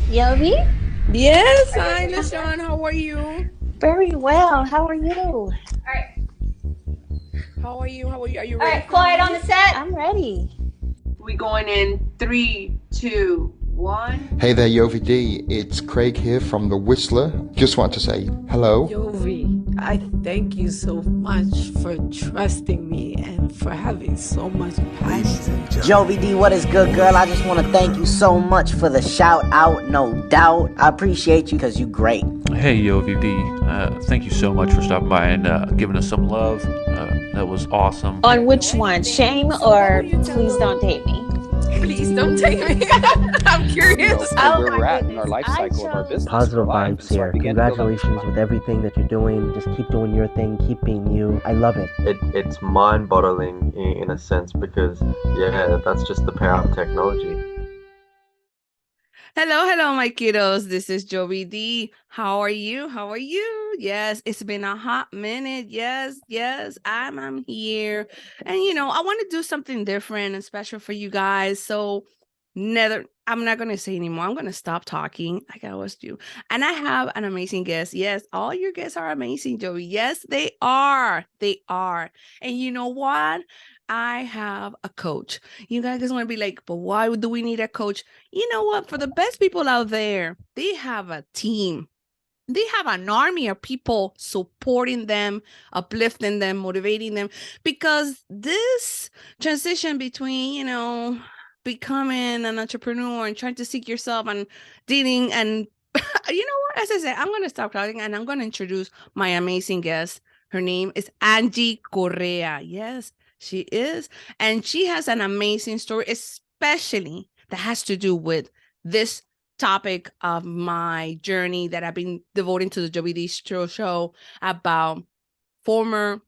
Yovy? Yes, hi, LaShawn. How are you? Very well. How are you? All How are you? How are you? Are you ready right, for quiet on me? the set. I'm ready. We going in three, two, one. Hey there, Yovy D. It's Craig here from The Whistler. Just want to say hello. Yovy, I thank you so much for trusting me and for having so much passion. Yovy D, what is good, girl? I just want to thank you so much for the shout out, no doubt. I appreciate you because you great. Hey, Yovy D. Thank you so much for stopping by and giving us some love. That was awesome. On which one? Shame or please don't date me? Please don't take me. I'm curious. Oh where my we're at in goodness. our life I cycle of our chose- business. Positive our life. vibes So I here. began to build up- Congratulations with everything that you're doing. Just keep doing your thing. Keep being you. I love it. It's mind-boggling in a sense because, yeah, that's just the power of technology. Hello, my kiddos. This is Yovy D. How are you? How are you? Yes, it's been a hot minute. Yes, I'm here. And I want to do something different and special for you guys. So I'm not gonna say anymore. I'm gonna stop talking like I always do. And I have an amazing guest. Yes, all your guests are amazing, Joey. Yes, they are. They are. And you know what? I have a coach. You guys want to be like, but why do we need a coach? You know what? For the best people out there, they have a team. They have an army of people supporting them, uplifting them, motivating them. Because this transition between, becoming an entrepreneur and trying to seek yourself and dating and you know what? As I said, I'm going to stop talking and I'm going to introduce my amazing guest. Her name is Angie Correa. Yes, she is. And she has an amazing story, especially that has to do with this topic of my journey that I've been devoting to the Yovy D show about former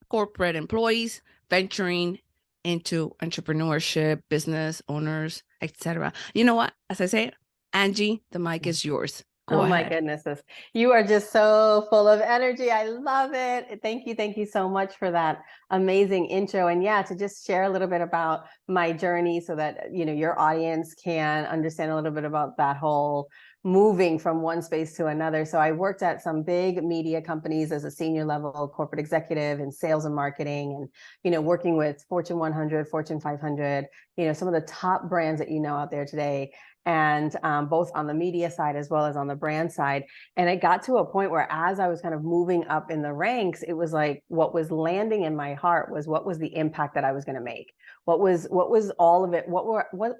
corporate employees venturing into entrepreneurship, business owners, etc. You know what? As I say, Angie, the mic is yours. Go my ahead. goodness. You are just so full of energy. I love it. Thank you so much for that amazing intro. And yeah, to just share a little bit about my journey so that, your audience can understand a little bit about that whole moving from one space to another. So I worked at some big media companies as a senior level corporate executive in sales and marketing and, working with Fortune 100, Fortune 500, some of the top brands that out there today. And both on the media side as well as on the brand side. And it got to a point where as I was kind of moving up in the ranks, it was like what was landing in my heart was what was the impact that I was going to make? What was all of it? What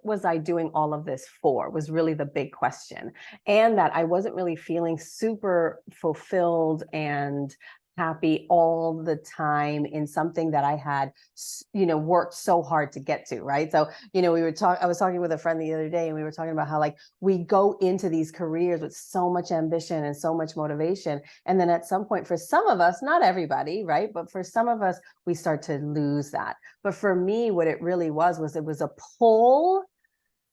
was I doing all of this for was really the big question. And that I wasn't really feeling super fulfilled and happy all the time in something that I had, worked so hard to get to, right? So, I was talking with a friend the other day and we were talking about how like we go into these careers with so much ambition and so much motivation. And then at some point for some of us, not everybody, right? But for some of us, we start to lose that. But for me, what it really was it was a pull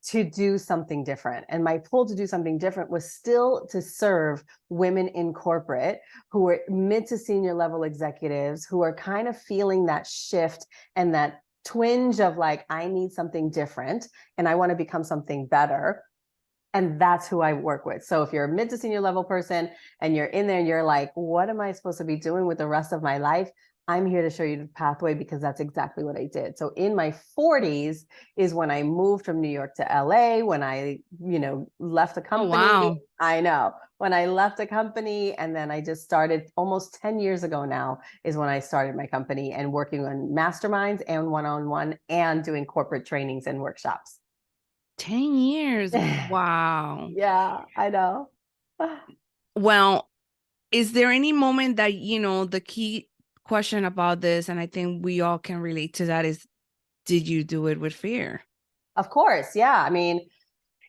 to do something different. And my pull to do something different was still to serve women in corporate who are mid to senior level executives who are kind of feeling that shift and that twinge of like, I need something different and I want to become something better. And that's who I work with. So if you're a mid to senior level person and you're in there and you're like, what am I supposed to be doing with the rest of my life? I'm here to show you the pathway because that's exactly what I did. So in my 40s is when I moved from New York to LA, when I, left the company. Oh, wow. I know. When I left the company and then I just started almost 10 years ago now is when I started my company and working on masterminds and one-on-one and doing corporate trainings and workshops. 10 years. Wow. Yeah, I know. Well, is there any moment that, the key question about this, and I think we all can relate to that, is did you do it with fear? Of course. Yeah. I mean,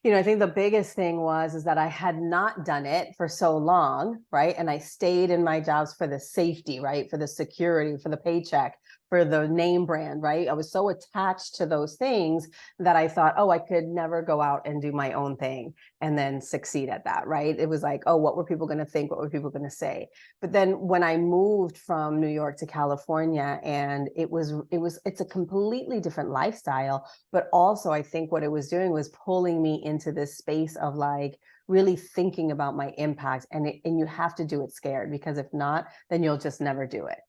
I think the biggest thing is that I had not done it for so long, right? And I stayed in my jobs for the safety, right? For the security, for the paycheck, for the name brand, right? I was so attached to those things that I thought, oh, I could never go out and do my own thing and then succeed at that, right? It was like, oh, what were people going to think? What were people going to say? But then when I moved from New York to California, and it's a completely different lifestyle, but also I think what it was doing was pulling me into this space of like really thinking about my impact, and you have to do it scared, because if not, then you'll just never do it.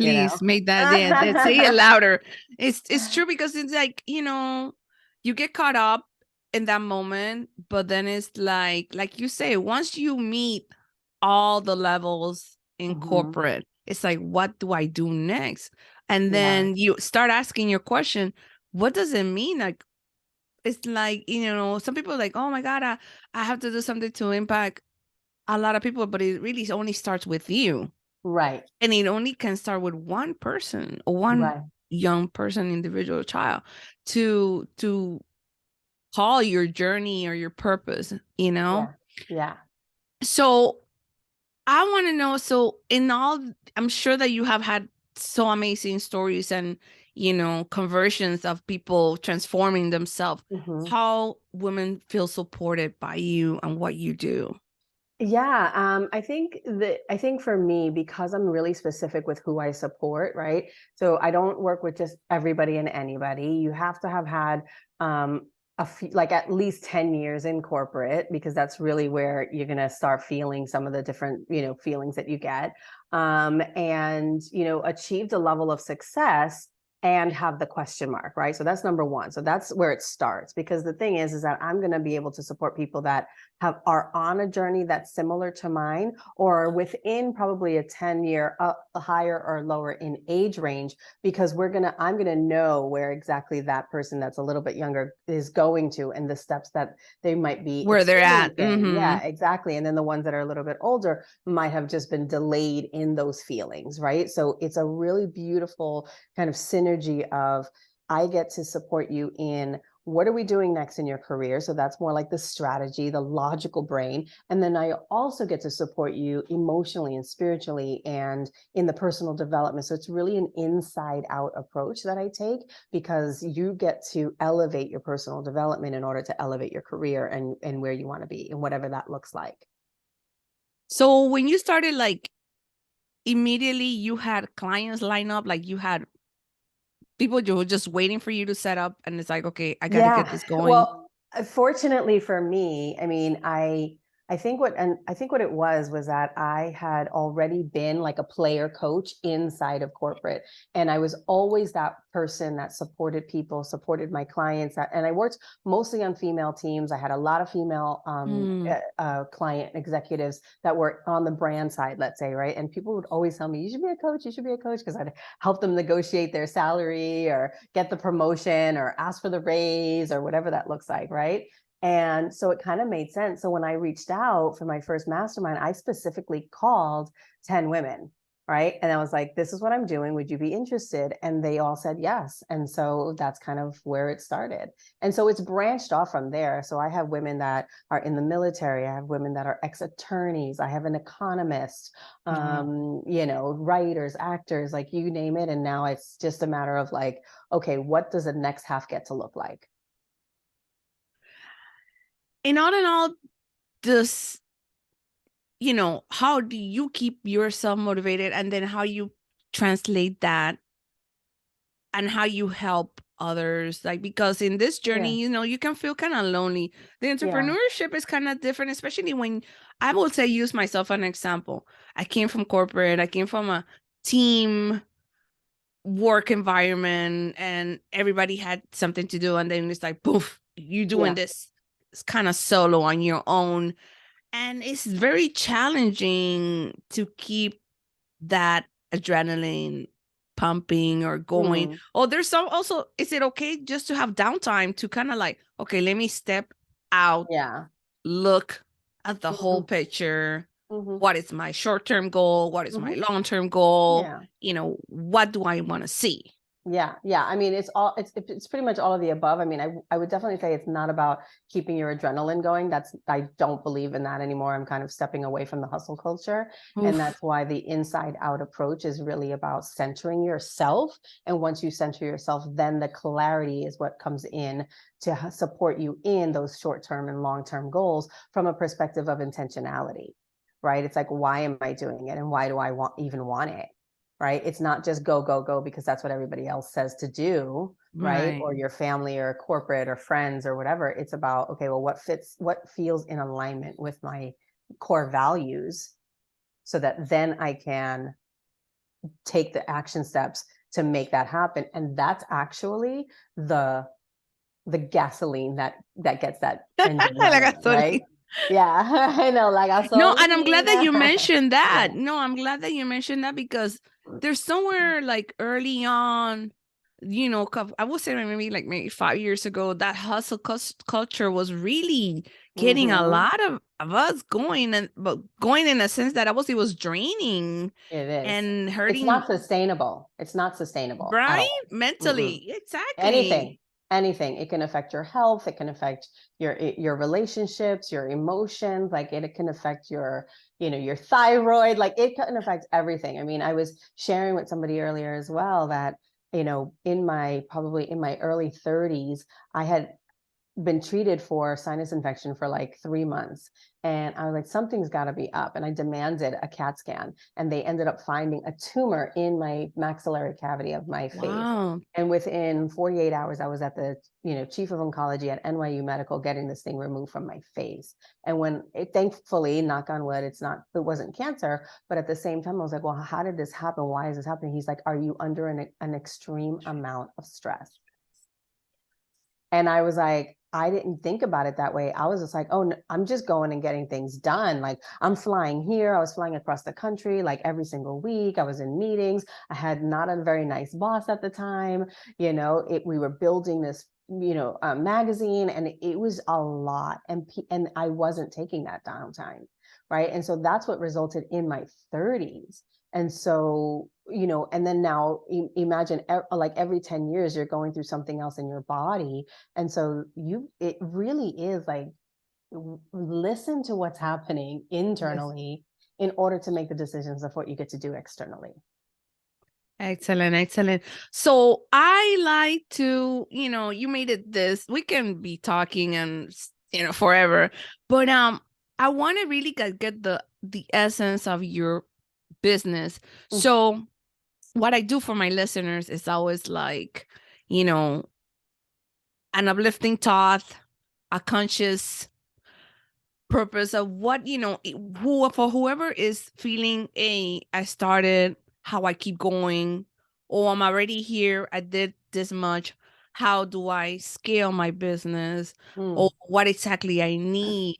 Please make that, say it louder. It's true, because it's like, you get caught up in that moment, but then it's like you say, once you meet all the levels in corporate, it's like, what do I do next? And then you start asking your question, what does it mean? Like, it's like, some people are like, oh my God, I have to do something to impact a lot of people, but it really only starts with you. Right. And it only can start with one person, or one young person, individual child, to call your journey or your purpose, Yeah. So I want to know, so I'm sure that you have had so amazing stories and, conversions of people transforming themselves. How women feel supported by you and what you do. Yeah, I think for me, because I'm really specific with who I support, right? So I don't work with just everybody and anybody. You have to have had like at least 10 years in corporate, because that's really where you're going to start feeling some of the different, feelings that you get. And, achieved a level of success and have the question mark, right? So that's number one. So that's where it starts, because the thing is that I'm going to be able to support people that are on a journey that's similar to mine, or within probably a 10-year higher or lower in age range, because I'm going to know where exactly that person that's a little bit younger is going to, and the steps that they might be where they're at. Yeah, exactly. And then the ones that are a little bit older might have just been delayed in those feelings, right? So it's a really beautiful kind of synergy of, I get to support you in what are we doing next in your career? So that's more like the strategy, the logical brain. And then I also get to support you emotionally and spiritually and in the personal development. So it's really an inside out approach that I take, because you get to elevate your personal development in order to elevate your career and where you want to be, and whatever that looks like. So when you started, like, immediately you had clients line up, like you had people who were just waiting for you to set up, and it's like, okay, I got to get this going. Well, fortunately for me, I mean, I think what it was that I had already been like a player coach inside of corporate, and I was always that person that supported people, supported my clients, and I worked mostly on female teams. I had a lot of female client executives that were on the brand side, let's say, right? And people would always tell me, you should be a coach, because I'd help them negotiate their salary or get the promotion or ask for the raise or whatever that looks like, right? And so it kind of made sense. So when I reached out for my first mastermind, I specifically called 10 women, right? And I was like, this is what I'm doing. Would you be interested? And they all said yes. And so that's kind of where it started. And so it's branched off from there. So I have women that are in the military. I have women that are ex-attorneys. I have an economist, writers, actors, like you name it. And now it's just a matter of like, okay, what does the next half get to look like? And all in all, this, how do you keep yourself motivated, and then how you translate that and how you help others? Like, because in this journey, you can feel kind of lonely. The entrepreneurship is kind of different, especially when, I will say, use myself as an example. I came from corporate. I came from a team work environment, and everybody had something to do. And then it's like, poof, you doing this. It's kind of solo on your own, and it's very challenging to keep that adrenaline pumping or going. Oh, there's some also, is it okay just to have downtime to kind of like, okay, let me step out, look at the whole picture. What is my short-term goal? What is my long-term goal? What do I want to see? Yeah. I mean, it's pretty much all of the above. I mean, I would definitely say it's not about keeping your adrenaline going. I don't believe in that anymore. I'm kind of stepping away from the hustle culture. And that's why the inside out approach is really about centering yourself. And once you center yourself, then the clarity is what comes in to support you in those short-term and long-term goals from a perspective of intentionality, right? It's like, why am I doing it? And why do I even want it? Right? It's not just go, go, go, because that's what everybody else says to do, right? Or your family or corporate or friends or whatever. It's about, okay, well, what feels in alignment with my core values so that then I can take the action steps to make that happen. And that's actually the gasoline that gets that engine running, right? Yeah, I know, like I saw. No, and I'm glad that you mentioned that. Yeah. No, I'm glad that you mentioned that because there's somewhere like early on, you know, I would say maybe 5 years ago, that hustle culture was really getting a lot of us going, but going in a sense that it was draining. It is. And hurting. It's not sustainable. It's not sustainable. Right? Mentally. Exactly. Anything. It can affect your health. It can affect your relationships, your emotions. Like it can affect your thyroid. Like it can affect everything. I mean, I was sharing with somebody earlier as well that, in my early 30s, I had been treated for sinus infection for like 3 months. And I was like, something's got to be up. And I demanded a CAT scan. And they ended up finding a tumor in my maxillary cavity of my face. Wow. And within 48 hours, I was at the chief of oncology at NYU Medical getting this thing removed from my face. And when thankfully, knock on wood, it wasn't cancer. But at the same time, I was like, well, how did this happen? Why is this happening? He's like, are you under an extreme amount of stress? And I was like, I didn't think about it that way. I was just like, oh, no, I'm just going and getting things done. Like I'm flying here. I was flying across the country, like every single week. I was in meetings. I had not a very nice boss at the time. We were building this, magazine, and it was a lot. And I wasn't taking that downtime. Right. And so that's what resulted in my 30s. And so, and then now imagine like every 10 years, you're going through something else in your body. And so it really is like, listen to what's happening internally in order to make the decisions of what you get to do externally. Excellent. So I like to, you made it this, we can be talking and, forever, but I want to really get the essence of your business. So what I do for my listeners is always like, an uplifting thought, a conscious purpose of what, for whoever is feeling, I started, how I keep going, or I'm already here, I did this much, how do I scale my business, or what exactly I need.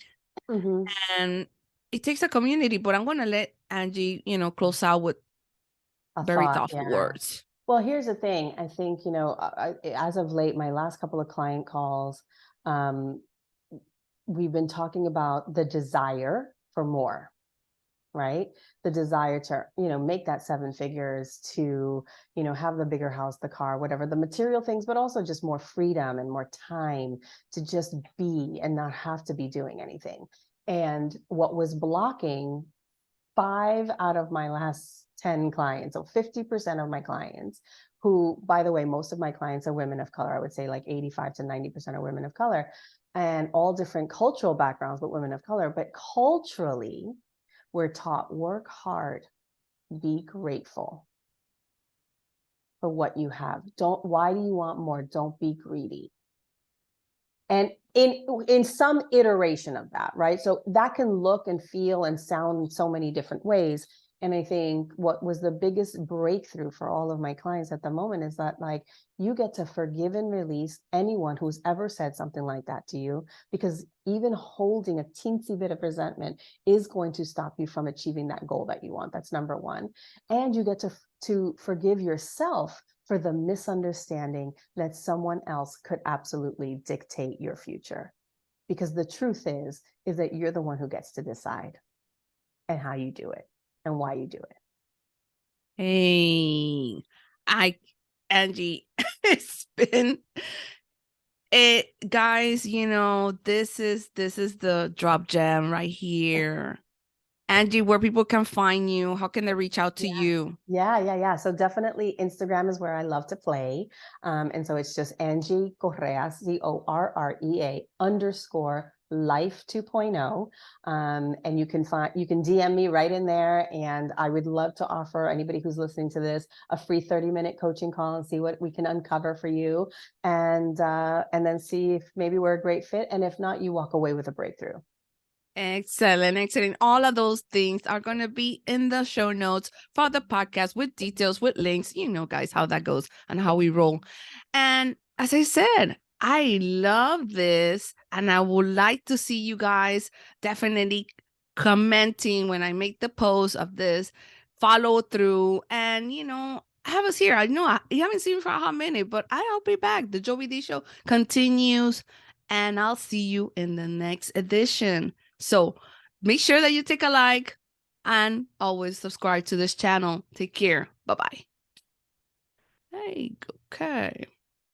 And it takes a community, but I'm going to let Angie, close out with very thoughtful words. Well, here's the thing. I think, as of late, my last couple of client calls, we've been talking about the desire for more, right? The desire to, make that 7 figures, to, have the bigger house, the car, whatever, the material things, but also just more freedom and more time to just be and not have to be doing anything. And what was blocking 5 out of my last 10 clients, so 50% of my clients, who, by the way, most of my clients are women of color. I would say like 85 to 90% are women of color, and all different cultural backgrounds, but women of color. But culturally, we're taught, work hard, be grateful for what you have. Why do you want more? Don't be greedy. And in some iteration of that, right? So that can look and feel and sound in so many different ways. And I think what was the biggest breakthrough for all of my clients at the moment is that, like, you get to forgive and release anyone who's ever said something like that to you, because even holding a teensy bit of resentment is going to stop you from achieving that goal that you want. That's number one. And you get to forgive yourself for the misunderstanding that someone else could absolutely dictate your future. Because the truth is that you're the one who gets to decide and how you do it and why you do it. Hey, Angie, it's been it, guys. This is the drop gem right here. Angie, where people can find you, how can they reach out to you? Yeah. So definitely Instagram is where I love to play. And so it's just Angie Correa, Correa _ life 2.0. And you can DM me right in there. And I would love to offer anybody who's listening to this a free 30-minute coaching call and see what we can uncover for you. And then see if maybe we're a great fit. And if not, you walk away with a breakthrough. Excellent. All of those things are going to be in the show notes for the podcast with details, with links. You know, guys, how that goes and how we roll. And as I said, I love this, and I would like to see you guys definitely commenting when I make the post of this, follow through, and, have us here. I know you haven't seen me for a hot minute, but I'll be back. The Yovy D Show continues, and I'll see you in the next edition. So make sure that you take a like and always subscribe to this channel. Take care. Bye-bye. Hey, okay.